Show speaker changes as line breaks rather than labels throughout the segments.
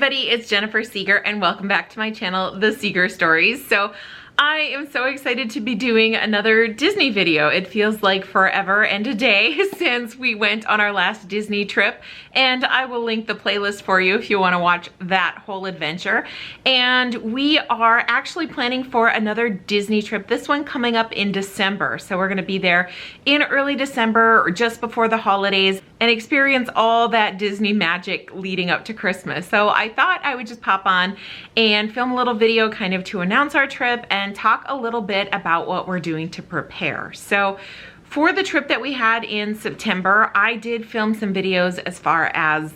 everybody, it's Jennifer Seeger and welcome back to my channel, The Seeger Stories. So I am so excited to be doing another Disney video. It feels like forever and a day since we went on our last Disney trip, and I will link the playlist for you if you want to watch that whole adventure. And we are actually planning for another Disney trip, this one coming up in December. So we're going to be there in early December or just before the holidays and experience all that Disney magic leading up to Christmas. So I thought I would just pop on and film a little video kind of to announce our trip and talk a little bit about what we're doing to prepare. So for the trip that we had in September, I did film some videos as far as,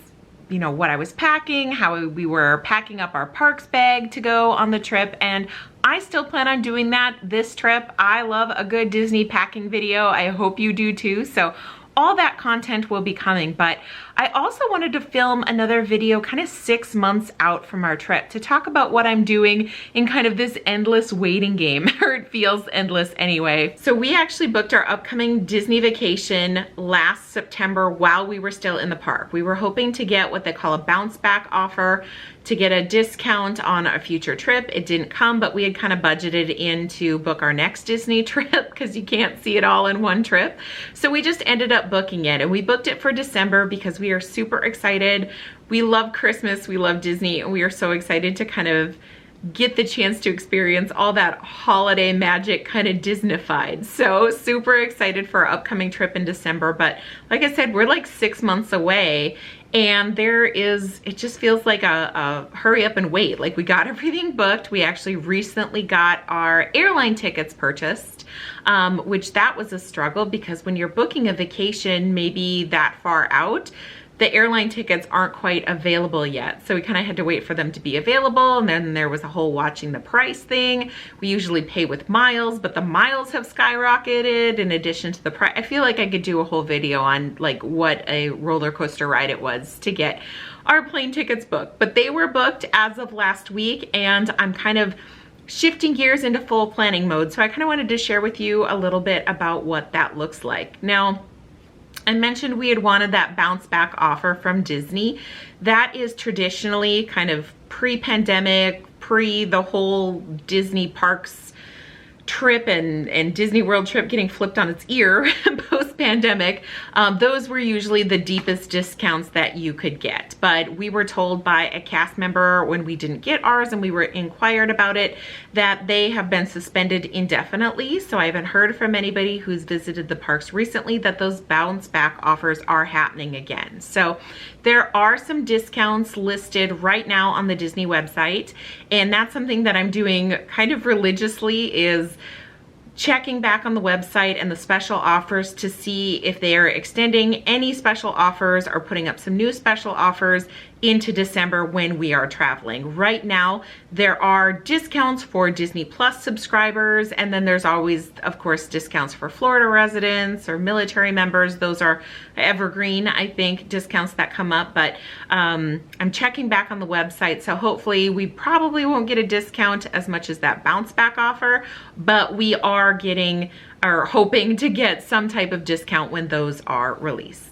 you know, what I was packing, how we were packing up our parks bag to go on the trip, and I still plan on doing that this trip. I love a good Disney packing video. I hope you do too. So all that content will be coming, but I also wanted to film another video kind of 6 months out from our trip to talk about what I'm doing in kind of this endless waiting game, or it feels endless anyway. So we actually booked our upcoming Disney vacation last September while we were still in the park. We were hoping to get what they call a bounce back offer to get a discount on a future trip. It didn't come, but we had kind of budgeted in to book our next Disney trip because you can't see it all in one trip. So we just ended up booking it, and we booked it for December because we are super excited. We love Christmas, we love Disney, and we are so excited to kind of get the chance to experience all that holiday magic kind of Disneyfied. So super excited for our upcoming trip in December. But like I said, we're like 6 months away, and it just feels like a hurry up and wait. Like, we got everything booked. We actually recently got our airline tickets purchased, which that was a struggle because when you're booking a vacation maybe that far out, the airline tickets aren't quite available yet. So we kind of had to wait for them to be available. And then there was a whole watching the price thing. We usually pay with miles, but the miles have skyrocketed in addition to the price. I feel like I could do a whole video on like what a roller coaster ride it was to get our plane tickets booked. But they were booked as of last week, and I'm kind of shifting gears into full planning mode. So I kind of wanted to share with you a little bit about what that looks like. Now, I mentioned we had wanted that bounce back offer from Disney. That is traditionally kind of pre-pandemic, pre the whole Disney parks trip and Disney World trip getting flipped on its ear post-pandemic. Those were usually the deepest discounts that you could get. But we were told by a cast member when we didn't get ours and we were inquired about it that they have been suspended indefinitely. So I haven't heard from anybody who's visited the parks recently that those bounce back offers are happening again. So there are some discounts listed right now on the Disney website, and that's something that I'm doing kind of religiously, is checking back on the website and the special offers to see if they are extending any special offers or putting up some new special offers into December when we are traveling. Right now, there are discounts for Disney Plus subscribers, and then there's always, of course, discounts for Florida residents or military members. Those are evergreen, I think, discounts that come up, but I'm checking back on the website, so hopefully we probably won't get a discount as much as that bounce back offer, but we are getting or hoping to get some type of discount when those are released.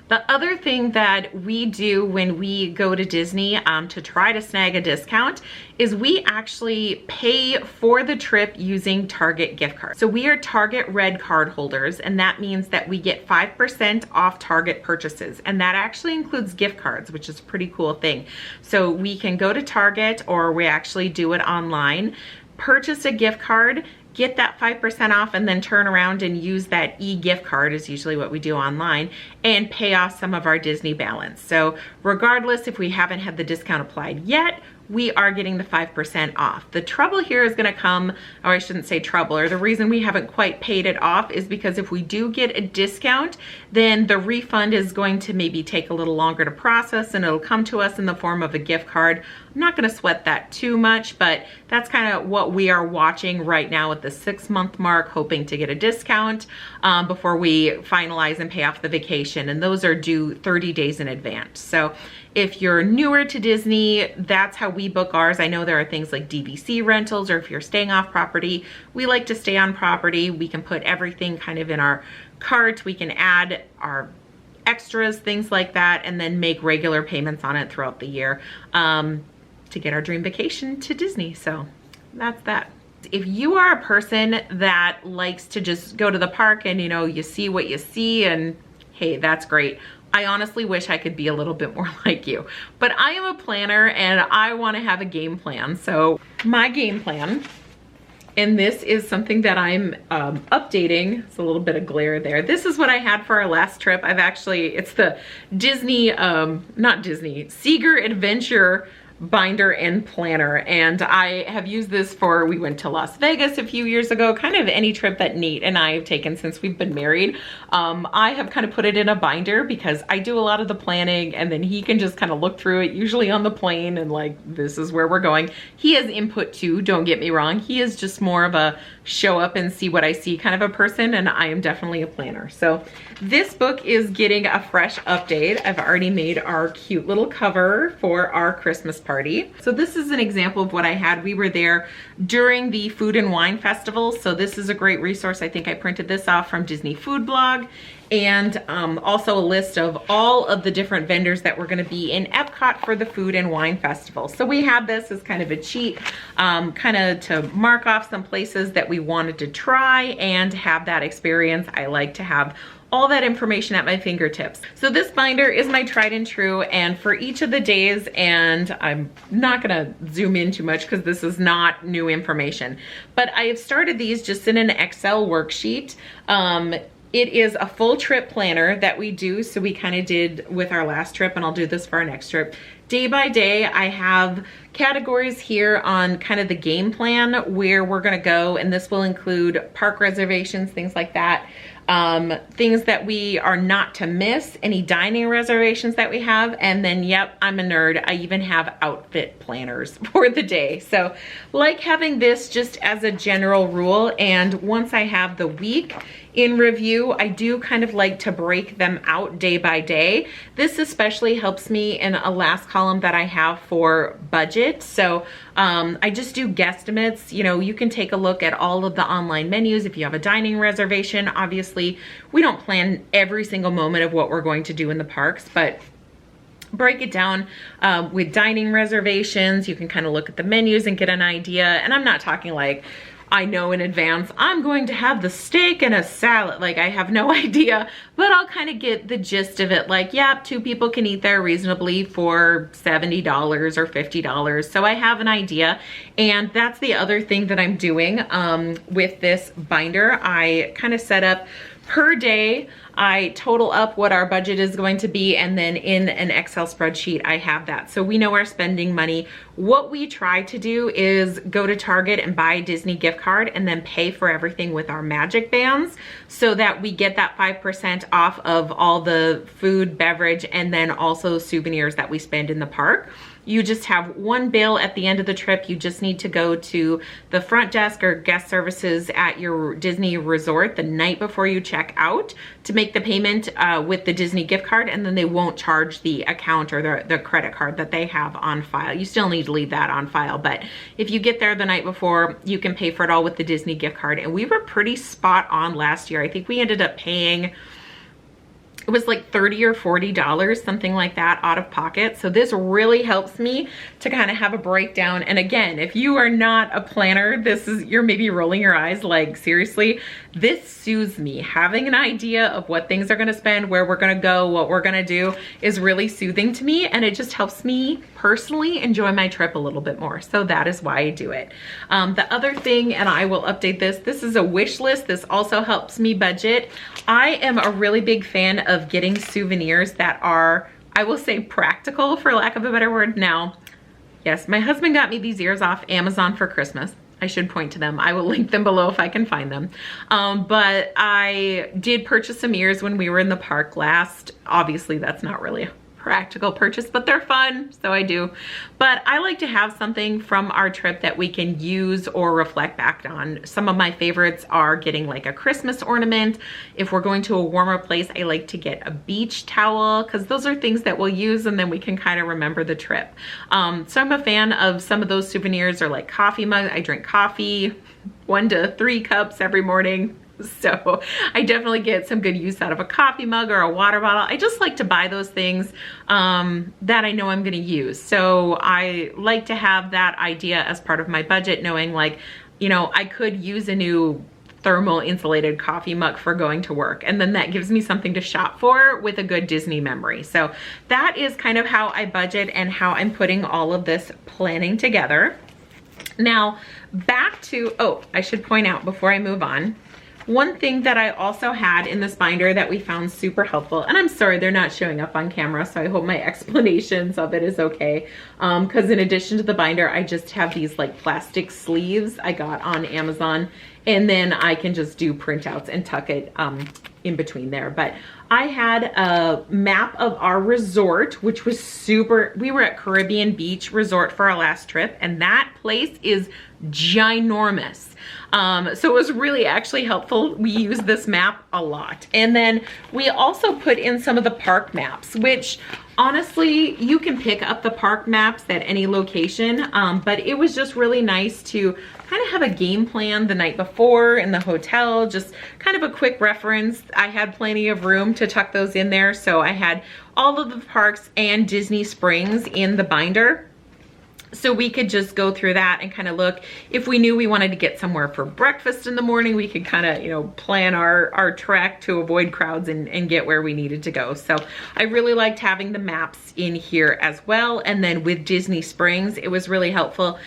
The other thing that we do when we go to Disney to try to snag a discount is we actually pay for the trip using Target gift cards. So we are Target Red card holders, and that means that we get 5% off Target purchases, and that actually includes gift cards, which is a pretty cool thing. So we can go to Target, or we actually do it online, purchase a gift card, get that 5% off, and then turn around and use that e-gift card, is usually what we do online, and pay off some of our Disney balance. So regardless if we haven't had the discount applied yet, we are getting the 5% off. The trouble here is gonna come, or I shouldn't say trouble, or the reason we haven't quite paid it off is because if we do get a discount, then the refund is going to maybe take a little longer to process, and it'll come to us in the form of a gift card. I'm not gonna sweat that too much, but that's kind of what we are watching right now at the 6-month mark, hoping to get a discount before we finalize and pay off the vacation. And those are due 30 days in advance. So if you're newer to Disney, that's how we book ours. I know there are things like DVC rentals, or if you're staying off property. We like to stay on property. We can put everything kind of in our cart. We can add our extras, things like that, and then make regular payments on it throughout the year to get our dream vacation to Disney. So that's that. If you are a person that likes to just go to the park and, you know, you see what you see, and hey, that's great. I honestly wish I could be a little bit more like you, but I am a planner and I want to have a game plan. So my game plan, and this is something that I'm updating. It's a little bit of glare there. This is what I had for our last trip. It's the Disney, not Disney, Seeger Adventure binder and planner, and I have used this for, we went to Las Vegas a few years ago, kind of any trip that Nate and I have taken since we've been married. I have kind of put it in a binder because I do a lot of the planning, and then he can just kind of look through it, usually on the plane, and like, this is where we're going. He has input too, don't get me wrong. He is just more of a show up and see what I see kind of a person, and I am definitely a planner. So this book is getting a fresh update. I've already made our cute little cover for our Christmas party. So this is an example of what I had. We were there during the Food and Wine Festival, so this is a great resource. I think I printed this off from Disney Food Blog, and also a list of all of the different vendors that were going to be in Epcot for the Food and Wine Festival. So we had this as kind of a cheat, kind of to mark off some places that we wanted to try and have that experience. I like to have all that information at my fingertips. So this binder is my tried and true, and for each of the days, and I'm not gonna zoom in too much because this is not new information, but I have started these just in an Excel worksheet. It is a full trip planner that we do, so we kind of did with our last trip, and I'll do this for our next trip. Day by day, I have categories here on kind of the game plan where we're gonna go, and this will include park reservations, things like that. Things that we are not to miss, any dining reservations that we have, and then, yep, I'm a nerd, I even have outfit planners for the day. So like having this just as a general rule, and once I have the week in review, I do kind of like to break them out day by day. This especially helps me in a last column that I have for budget. So I just do guesstimates. You know, you can take a look at all of the online menus. If you have a dining reservation, obviously we don't plan every single moment of what we're going to do in the parks, but break it down with dining reservations. You can kind of look at the menus and get an idea. And I'm not talking like, I know in advance I'm going to have the steak and a salad. Like, I have no idea, but I'll kind of get the gist of it. Like, yeah, 2 people can eat there reasonably for $70 or $50. So I have an idea. And that's the other thing that I'm doing with this binder. I kind of set up per day, I total up what our budget is going to be, and then in an Excel spreadsheet, I have that. So we know we're spending money. What we try to do is go to Target and buy a Disney gift card and then pay for everything with our magic bands so that we get that 5% off of all the food, beverage, and then also souvenirs that we spend in the park. You just have one bill at the end of the trip. You just need to go to the front desk or guest services at your Disney resort the night before you check out to make the payment with the Disney gift card, and then they won't charge the account or the credit card that they have on file. You still need to leave that on file, but if you get there the night before, you can pay for it all with the Disney gift card. And we were pretty spot on last year. I think we ended up paying, it was like $30 or $40, something like that, out of pocket. So this really helps me to kind of have a breakdown. And again, if you are not a planner, you're maybe rolling your eyes like, seriously, this soothes me. Having an idea of what things are gonna spend, where we're gonna go, what we're gonna do is really soothing to me. And it just helps me personally enjoy my trip a little bit more. So that is why I do it. The other thing, and I will update this is a wish list. This also helps me budget. I am a really big fan of getting souvenirs that are, I will say, practical, for lack of a better word. Now, yes, my husband got me these ears off Amazon for Christmas. I should point to them. I will link them below if I can find them. But I did purchase some ears when we were in the park last. Obviously, that's not really a practical purchase, but they're fun, so I do. But I like to have something from our trip that we can use or reflect back on. Some of my favorites are getting like a Christmas ornament. If we're going to a warmer place, I like to get a beach towel, because those are things that we'll use and then we can kind of remember the trip. So I'm a fan of some of those souvenirs, or like coffee mugs. I drink coffee 1 to 3 cups every morning. So I definitely get some good use out of a coffee mug or a water bottle. I just like to buy those things that I know I'm gonna use. So I like to have that idea as part of my budget, knowing like, you know, I could use a new thermal insulated coffee mug for going to work, and then that gives me something to shop for with a good Disney memory. So that is kind of how I budget and how I'm putting all of this planning together. Now back to, oh, I should point out before I move on, one thing that I also had in this binder that we found super helpful, and I'm sorry they're not showing up on camera, so I hope my explanations of it is okay, because in addition to the binder, I just have these like plastic sleeves I got on Amazon, and then I can just do printouts and tuck it in between there. But I had a map of our resort, which was super, we were at Caribbean Beach Resort for our last trip, and that place is ginormous. So it was really actually helpful. We use this map a lot. And then we also put in some of the park maps, which honestly, you can pick up the park maps at any location, but it was just really nice to kind of have a game plan the night before in the hotel, just kind of a quick reference. I had plenty of room to tuck those in there, so I had all of the parks and Disney Springs in the binder. So we could just go through that and kind of look. If we knew we wanted to get somewhere for breakfast in the morning, we could kind of, you know, plan our trek to avoid crowds and get where we needed to go. So I really liked having the maps in here as well. And then with Disney Springs, it was really helpful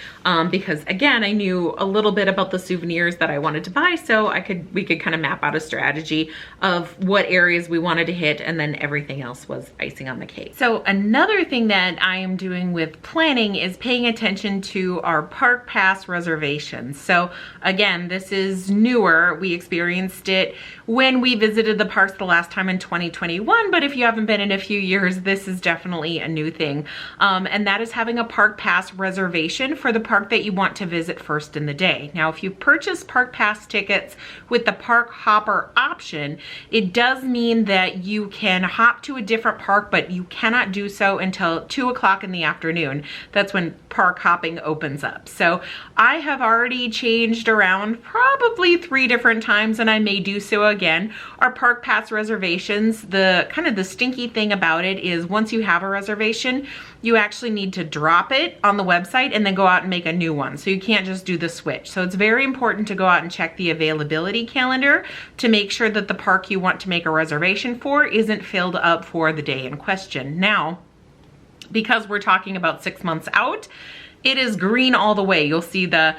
because again, I knew a little bit about the souvenirs that I wanted to buy. So we could kind of map out a strategy of what areas we wanted to hit, and then everything else was icing on the cake. So another thing that I am doing with planning is paying attention to our park pass reservations. So again, this is newer. We experienced it when we visited the parks the last time in 2021, but if you haven't been in a few years, this is definitely a new thing. And that is having a park pass reservation for the park that you want to visit first in the day. Now, if you purchase park pass tickets with the park hopper option, it does mean that you can hop to a different park, but you cannot do so until 2 o'clock in the afternoon. That's when park hopping opens up. So I have already changed around probably 3 different times, and I may do so again. Our park pass reservations, the kind of the stinky thing about it is once you have a reservation, you actually need to drop it on the website and then go out and make a new one. So you can't just do the switch. So it's very important to go out and check the availability calendar to make sure that the park you want to make a reservation for isn't filled up for the day in question. Now, because we're talking about 6 months out, it is green all the way. You'll see the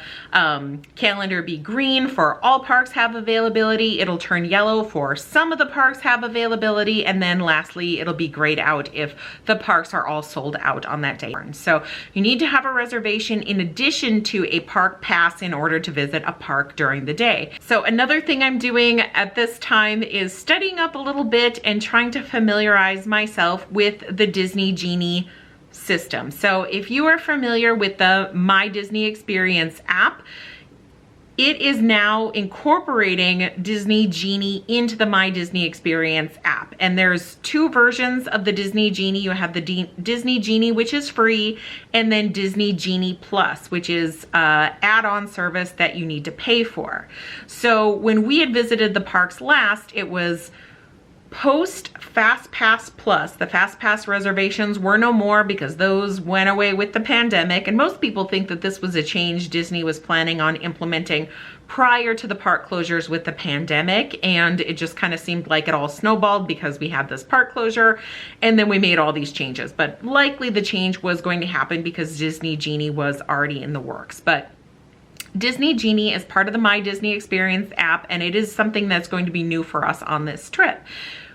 calendar be green for all parks have availability. It'll turn yellow for some of the parks have availability. And then lastly, it'll be grayed out if the parks are all sold out on that day. So you need to have a reservation in addition to a park pass in order to visit a park during the day. So another thing I'm doing at this time is studying up a little bit and trying to familiarize myself with the Disney Genie system. So if you are familiar with the My Disney Experience app, it is now incorporating Disney Genie into the My Disney Experience app. And there's 2 versions of the Disney Genie. You have the Disney Genie, which is free, and then Disney Genie Plus, which is an add-on service that you need to pay for. So when we had visited the parks last, it was post Fast Pass Plus. The Fast Pass reservations were no more because those went away with the pandemic, and most people think that this was a change Disney was planning on implementing prior to the park closures with the pandemic, and it just kind of seemed like it all snowballed because we had this park closure and then we made all these changes. But likely the change was going to happen because Disney Genie was already in the works. But Disney Genie is part of the My Disney Experience app, and it is something that's going to be new for us on this trip.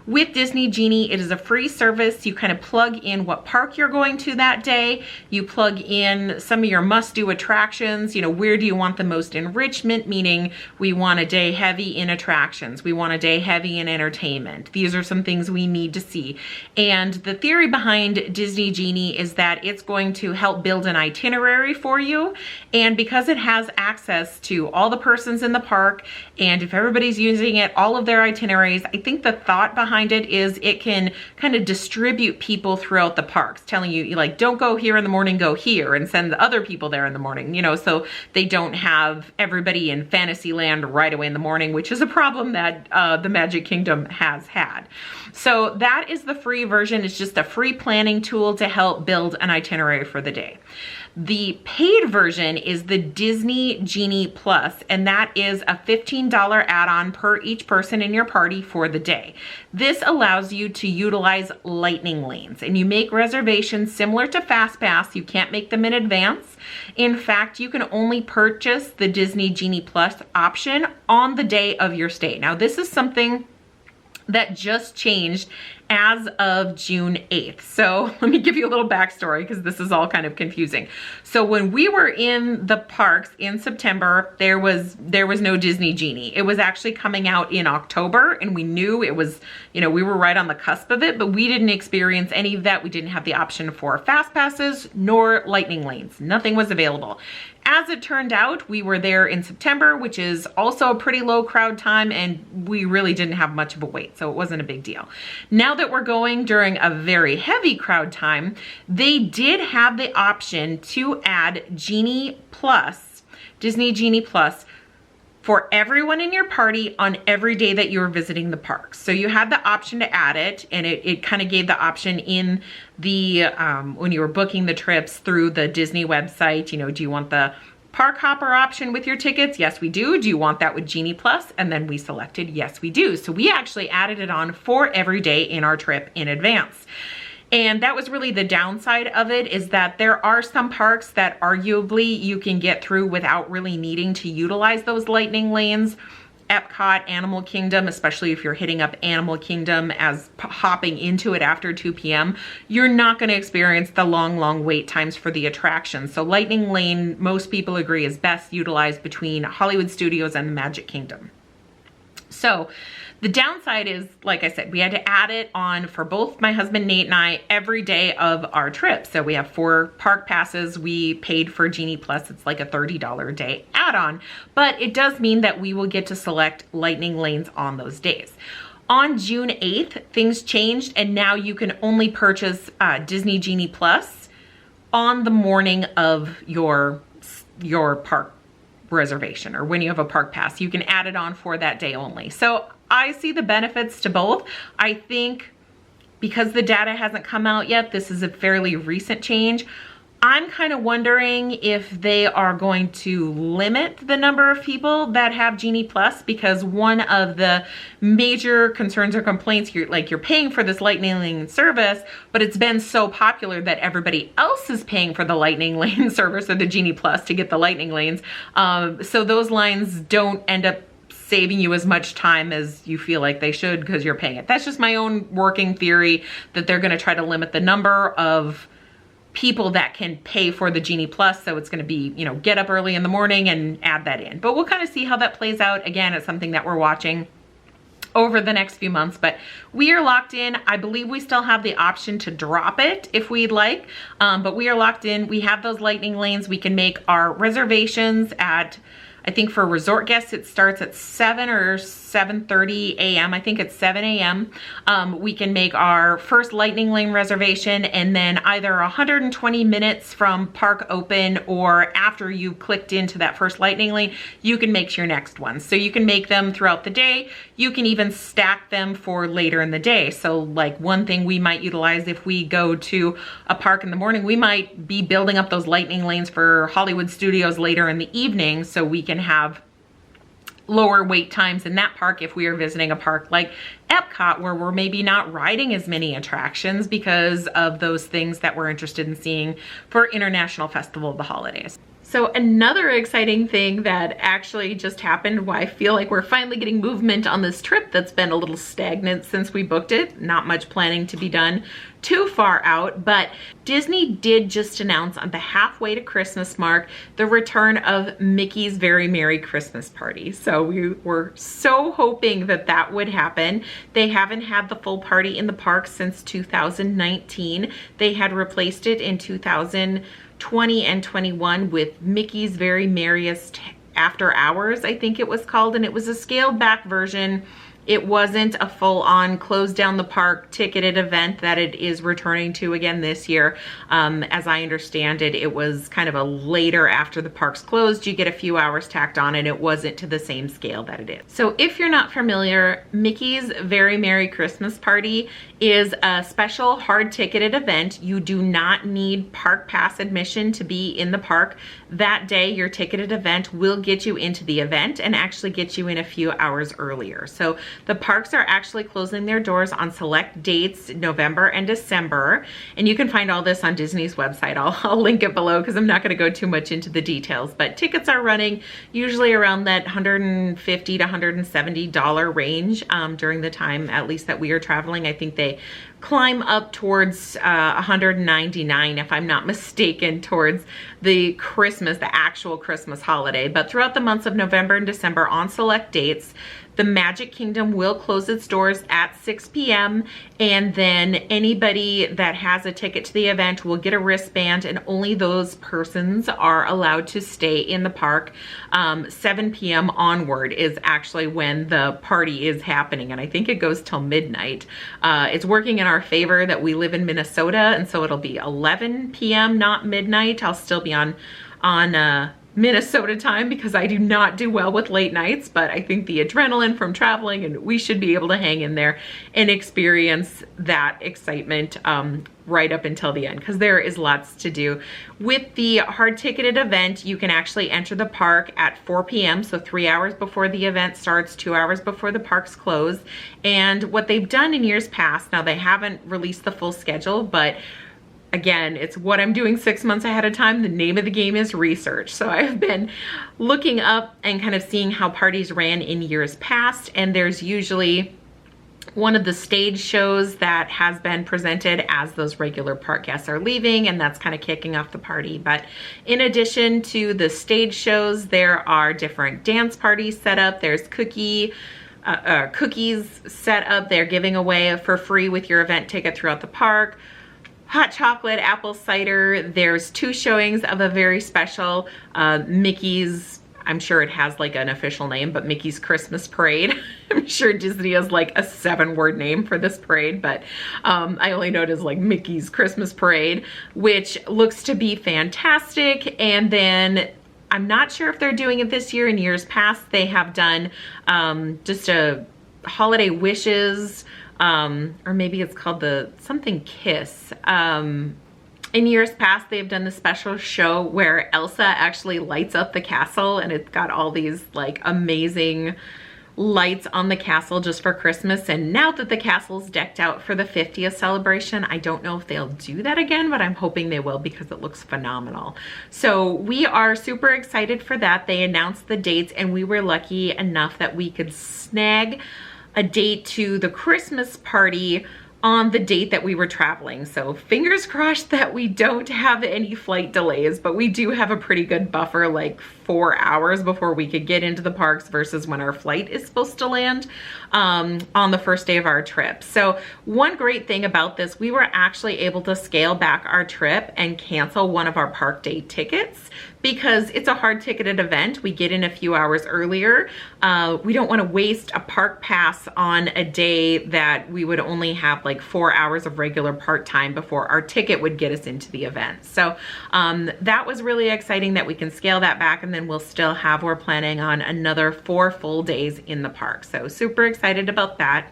With Disney Genie, it is a free service. You kind of plug in what park you're going to that day. You plug in some of your must-do attractions. You know, where do you want the most enrichment? Meaning we want a day heavy in attractions. We want a day heavy in entertainment. These are some things we need to see. And the theory behind Disney Genie is that it's going to help build an itinerary for you. And because it has access to all the persons in the park, and if everybody's using it, all of their itineraries, I think the thought behind behind it is it can kind of distribute people throughout the parks, telling you like, don't go here in the morning, go here, and send the other people there in the morning, you know, so they don't have everybody in Fantasyland right away in the morning, which is a problem that the Magic Kingdom has had. So that is the free version. It's just a free planning tool to help build an itinerary for the day. The paid version is the Disney Genie Plus, and that is a $15 add-on per each person in your party for the day. This allows you to utilize lightning lanes, and you make reservations similar to FastPass. You can't make them in advance. In fact, you can only purchase the Disney Genie Plus option on the day of your stay. Now, this is something that just changed as of June 8th. So let me give you a little backstory because this is all kind of confusing. So when we were in the parks in September, there was no Disney Genie. It was actually coming out in October, and we knew it was, you know, we were right on the cusp of it, but we didn't experience any of that. We didn't have the option for fast passes nor lightning lanes. Nothing was available. As it turned out, we were there in September, which is also a pretty low crowd time, and we really didn't have much of a wait, so it wasn't a big deal. Now that we're going during a very heavy crowd time, they did have the option to add Genie Plus, Disney Genie Plus, for everyone in your party on every day that you were visiting the parks. So you had the option to add it, and it kind of gave the option in the, when you were booking the trips through the Disney website, you know, do you want the park hopper option with your tickets? Yes, we do. Do you want that with Genie Plus? And then we selected, yes, we do. So we actually added it on for every day in our trip in advance. And that was really the downside of it, is that there are some parks that arguably you can get through without really needing to utilize those lightning lanes. Epcot, Animal Kingdom, especially if you're hitting up Animal Kingdom as hopping into it after 2 p.m., you're not going to experience the long wait times for the attractions. So Lightning Lane, most people agree, is best utilized between Hollywood Studios and the Magic Kingdom. So the downside is, like I said, we had to add it on for both my husband Nate and I every day of our trip. So we have 4 park passes. We paid for Genie Plus. It's like a $30 a day add-on, but it does mean that we will get to select lightning lanes on those days. On June 8th, things changed, and now you can only purchase Disney Genie Plus on the morning of your park reservation, or when you have a park pass. You can add it on for that day only. So I see the benefits to both. I think because the data hasn't come out yet, this is a fairly recent change. I'm kind of wondering if they are going to limit the number of people that have Genie Plus, because one of the major concerns or complaints, you're paying for this lightning lane service, but it's been so popular that everybody else is paying for the lightning lane service or the Genie Plus to get the lightning lanes. So those lines don't end up saving you as much time as you feel like they should because you're paying it. That's just my own working theory, that they're going to try to limit the number of people that can pay for the Genie Plus. So it's going to be, you know, get up early in the morning and add that in. But we'll kind of see how that plays out. Again, it's something that we're watching over the next few months, but we are locked in. I believe we still have the option to drop it if we'd like, but we are locked in. We have those lightning lanes. We can make our reservations at, I think for resort guests, it starts at 7 or 7:30 a.m. I think it's 7 a.m. We can make our first lightning lane reservation, and then either 120 minutes from park open or after you clicked into that first lightning lane, you can make your next one. So you can make them throughout the day. You can even stack them for later in the day. So like one thing we might utilize if we go to a park in the morning, we might be building up those lightning lanes for Hollywood Studios later in the evening, so we can have lower wait times in that park if we are visiting a park like Epcot, where we're maybe not riding as many attractions because of those things that we're interested in seeing for International Festival of the Holidays. So another exciting thing that actually just happened, why I feel like we're finally getting movement on this trip that's been a little stagnant since we booked it. Not much planning to be done too far out, but Disney did just announce on the halfway to Christmas mark the return of Mickey's Very Merry Christmas Party. So we were so hoping that that would happen. They haven't had the full party in the park since 2019. They had replaced it in 2020 and 21 with Mickey's Very Merriest After Hours, I think it was called, and it was a scaled back version It wasn't a full-on close down the park ticketed event that it is returning to again this year. As I understand it, it was kind of a later after the parks closed, you get a few hours tacked on, and it wasn't to the same scale that it is. So if you're not familiar, Mickey's Very Merry Christmas Party is a special hard ticketed event. You do not need park pass admission to be in the park. That day, your ticketed event will get you into the event and actually get you in a few hours earlier. So the parks are actually closing their doors on select dates, November and December. And you can find all this on Disney's website. I'll link it below because I'm not going to go too much into the details, but tickets are running usually around that $150 to $170 range during the time, at least that we are traveling. I think they climb up towards $199, if I'm not mistaken, towards the actual Christmas holiday. But throughout the months of November and December on select dates, the Magic Kingdom will close its doors at 6 p.m. and then anybody that has a ticket to the event will get a wristband, and only those persons are allowed to stay in the park. 7 p.m. onward is actually when the party is happening, and I think it goes till midnight. It's working in our favor that we live in Minnesota, and so it'll be 11 p.m., not midnight. I'll still be on Minnesota time because I do not do well with late nights, but I think the adrenaline from traveling, and we should be able to hang in there and experience that excitement right up until the end, because there is lots to do. With the hard ticketed event, you can actually enter the park at 4 p.m. so 3 hours before the event starts, 2 hours before the parks close. And what they've done in years past, now they haven't released the full schedule, but again, it's what I'm doing 6 months ahead of time. The name of the game is research. So I've been looking up and kind of seeing how parties ran in years past, and there's usually one of the stage shows that has been presented as those regular park guests are leaving, and that's kind of kicking off the party. But in addition to the stage shows, there are different dance parties set up. There's cookies set up. They're giving away for free with your event ticket throughout the park. Hot chocolate, apple cider. There's 2 showings of a very special Mickey's, I'm sure it has like an official name, but Mickey's Christmas Parade. I'm sure Disney has like a 7-word name for this parade, but I only know it as like Mickey's Christmas Parade, which looks to be fantastic. And then I'm not sure if they're doing it this year. In years past, they have done just a holiday wishes, or maybe it's called the something kiss. In years past, they've done the special show where Elsa actually lights up the castle, and it's got all these like amazing lights on the castle just for Christmas. And now that the castle's decked out for the 50th celebration, I don't know if they'll do that again, but I'm hoping they will because it looks phenomenal. So we are super excited for that. They announced the dates, and we were lucky enough that we could snag a date to the Christmas party on the date that we were traveling. So fingers crossed that we don't have any flight delays, but we do have a pretty good buffer, like 4 hours before we could get into the parks versus when our flight is supposed to land on the first day of our trip. So one great thing about this, we were actually able to scale back our trip and cancel one of our park day tickets because it's a hard ticketed event. We get in a few hours earlier. We don't want to waste a park pass on a day that we would only have like 4 hours of regular part time before our ticket would get us into the event. So that was really exciting that we can scale that back, and then we'll still have, we're planning on another 4 full days in the park. So super excited about that.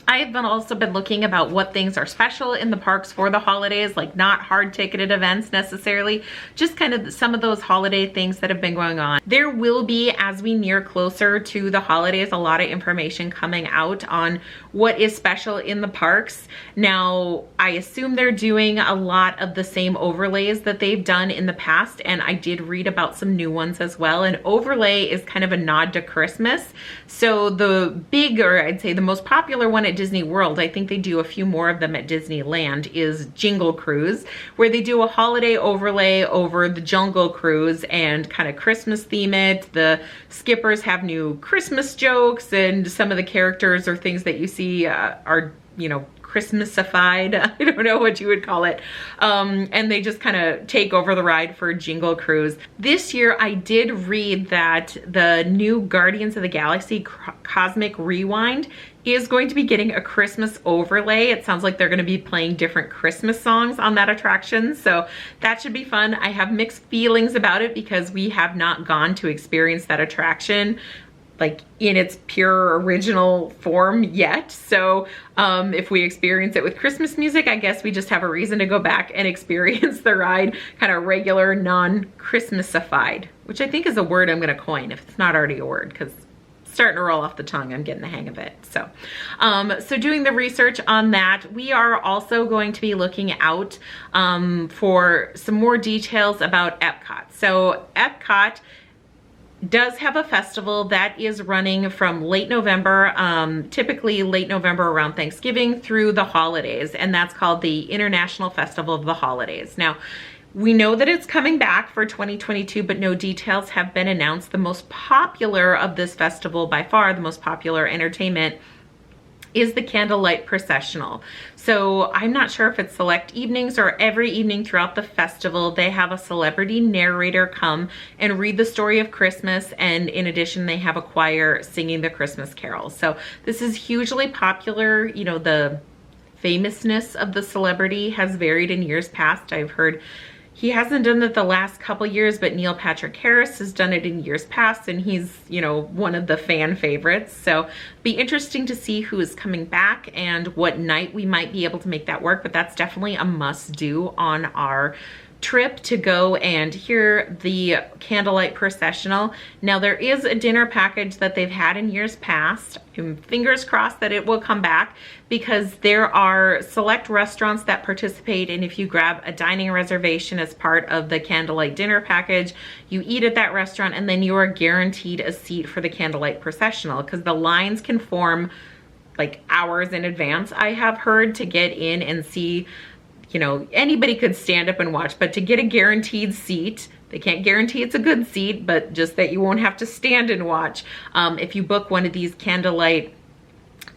I've also been looking about what things are special in the parks for the holidays, like not hard ticketed events necessarily, just kind of some of those holiday things that have been going on. There will be, as we near closer to the holidays, a lot of information coming out on what is special in the parks. Now, I assume they're doing a lot of the same overlays that they've done in the past, and I did read about some new ones as well. An overlay is kind of a nod to Christmas. So the big, or I'd say the most popular one at Disney World, I think they do a few more of them at Disneyland, is Jingle Cruise, where they do a holiday overlay over the Jungle Cruise and kind of Christmas theme it. The skippers have new Christmas jokes, and some of the characters or things that you see are you know, Christmasified, I don't know what you would call it. And they just kind of take over the ride for Jingle Cruise. This year, I did read that the new Guardians of the Galaxy Cosmic Rewind is going to be getting a Christmas overlay. It sounds like they're going to be playing different Christmas songs on that attraction. So that should be fun. I have mixed feelings about it because we have not gone to experience that attraction like in its pure original form yet. So if we experience it with Christmas music, I guess we just have a reason to go back and experience the ride kind of regular, non-Christmasified, which I think is a word I'm gonna coin if it's not already a word, because it's starting to roll off the tongue. I'm getting the hang of it. So, so doing the research on that, we are also going to be looking out for some more details about Epcot. So Epcot does have a festival that is running from late November, typically late November around Thanksgiving through the holidays, and that's called the International Festival of the Holidays. Now, we know that it's coming back for 2022, but no details have been announced. The most popular of this festival, by far the most popular entertainment, is the Candlelight Processional. So I'm not sure if it's select evenings or every evening throughout the festival, they have a celebrity narrator come and read the story of Christmas. And in addition, they have a choir singing the Christmas carols. So this is hugely popular. You know, the famousness of the celebrity has varied in years past. I've heard he hasn't done it the last couple years, but Neil Patrick Harris has done it in years past, and he's, you know, one of the fan favorites. So be interesting to see who is coming back and what night we might be able to make that work, but that's definitely a must do on our trip to go and hear the Candlelight Processional. Now there is a dinner package that they've had in years past. Fingers crossed that it will come back, because there are select restaurants that participate, and if you grab a dining reservation as part of the Candlelight dinner package, you eat at that restaurant and then you are guaranteed a seat for the Candlelight Processional, because the lines can form like hours in advance, I have heard, to get in and see. You know, anybody could stand up and watch, but to get a guaranteed seat, they can't guarantee it's a good seat, but just that you won't have to stand and watch. If you book one of these Candlelight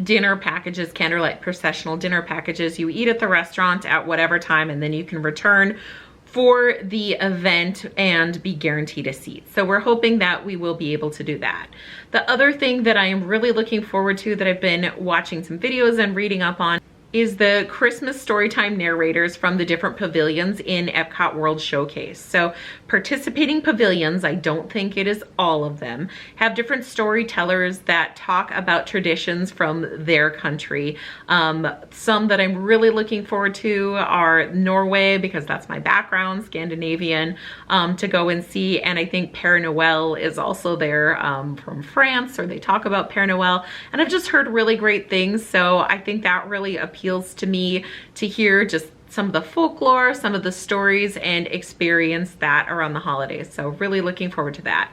dinner packages, Candlelight Processional dinner packages, you eat at the restaurant at whatever time, and then you can return for the event and be guaranteed a seat. So we're hoping that we will be able to do that. The other thing that I am really looking forward to, that I've been watching some videos and reading up on, is the Christmas Storytime narrators from the different pavilions in Epcot World Showcase. So participating pavilions, I don't think it is all of them, have different storytellers that talk about traditions from their country. Some that I'm really looking forward to are Norway, because that's my background, Scandinavian, to go and see. And I think Père Noël is also there from France, or they talk about Père Noël. And I've just heard really great things. So I think that really appeals to me to hear just some of the folklore, some of the stories, and experience that around the holidays. So really looking forward to that.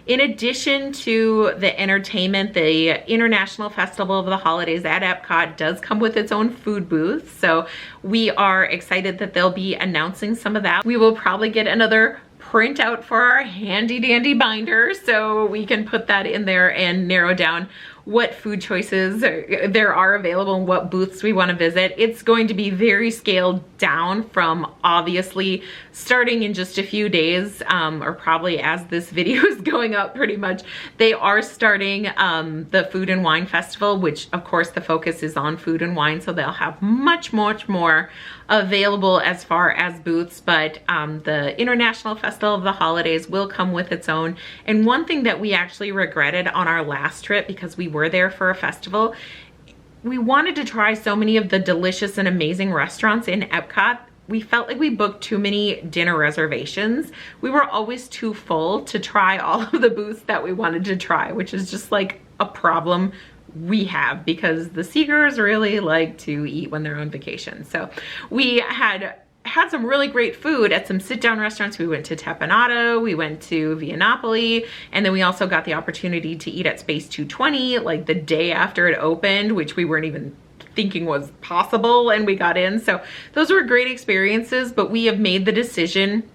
In addition to the entertainment, the International Festival of the Holidays at Epcot does come with its own food booth. So we are excited that they'll be announcing some of that. We will probably get another printout for our handy dandy binder, so we can put that in there and narrow down what food choices there are available and what booths we want to visit. It's going to be very scaled down from, obviously, starting in just a few days, or probably as this video is going up pretty much. They are starting the Food and Wine Festival, which of course the focus is on food and wine, so they'll have much more available as far as booths. But the International Festival of the Holidays will come with its own. And one thing that we actually regretted on our last trip, because we were there for a festival, we wanted to try so many of the delicious and amazing restaurants in Epcot. We felt like we booked too many dinner reservations. We were always too full to try all of the booths that we wanted to try, which is just like a problem we have, because the Seegers really like to eat when they're on vacation. So we had some really great food at some sit-down restaurants. We went to Tepanato, we went to Via Napoli, and then we also got the opportunity to eat at Space 220 like the day after it opened, which we weren't even thinking was possible, and we got in. So those were great experiences, but we have made the decision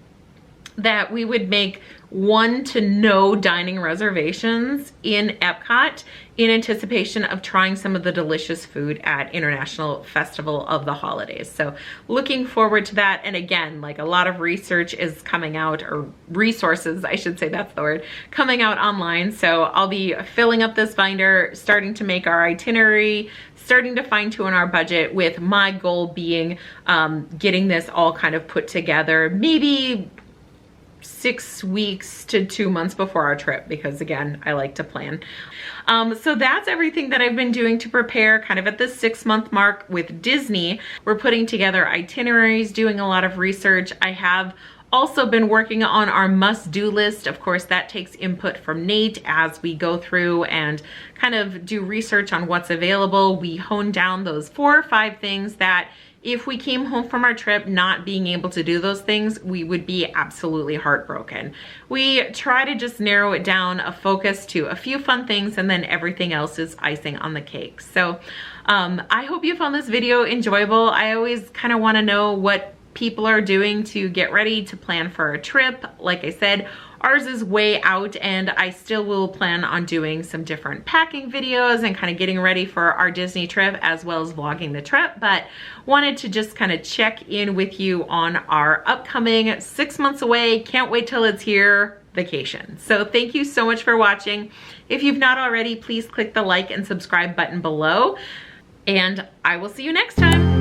that we would make one to no dining reservations in Epcot in anticipation of trying some of the delicious food at International Festival of the Holidays. So looking forward to that. And again, like a lot of research is coming out, or resources, I should say, that's the word, coming out online. So I'll be filling up this binder, starting to make our itinerary, starting to fine tune our budget, with my goal being getting this all kind of put together, maybe 6 weeks to 2 months before our trip, because again, I like to plan. So that's everything that I've been doing to prepare kind of at the 6-month mark with Disney. We're putting together itineraries, doing a lot of research. I have also been working on our must-do list. Of course, that takes input from Nate as we go through and kind of do research on what's available. We hone down those 4 or 5 things that if we came home from our trip not being able to do those things, we would be absolutely heartbroken. We try to just narrow it down, a focus to a few fun things, and then everything else is icing on the cake. So I hope you found this video enjoyable. I always kind of want to know what people are doing to get ready to plan for a trip. Like I said, ours is way out, and I still will plan on doing some different packing videos and kind of getting ready for our Disney trip, as well as vlogging the trip. But wanted to just kind of check in with you on our upcoming 6 months away, can't wait till it's here, vacation. So thank you so much for watching. If you've not already, please click the like and subscribe button below, and I will see you next time.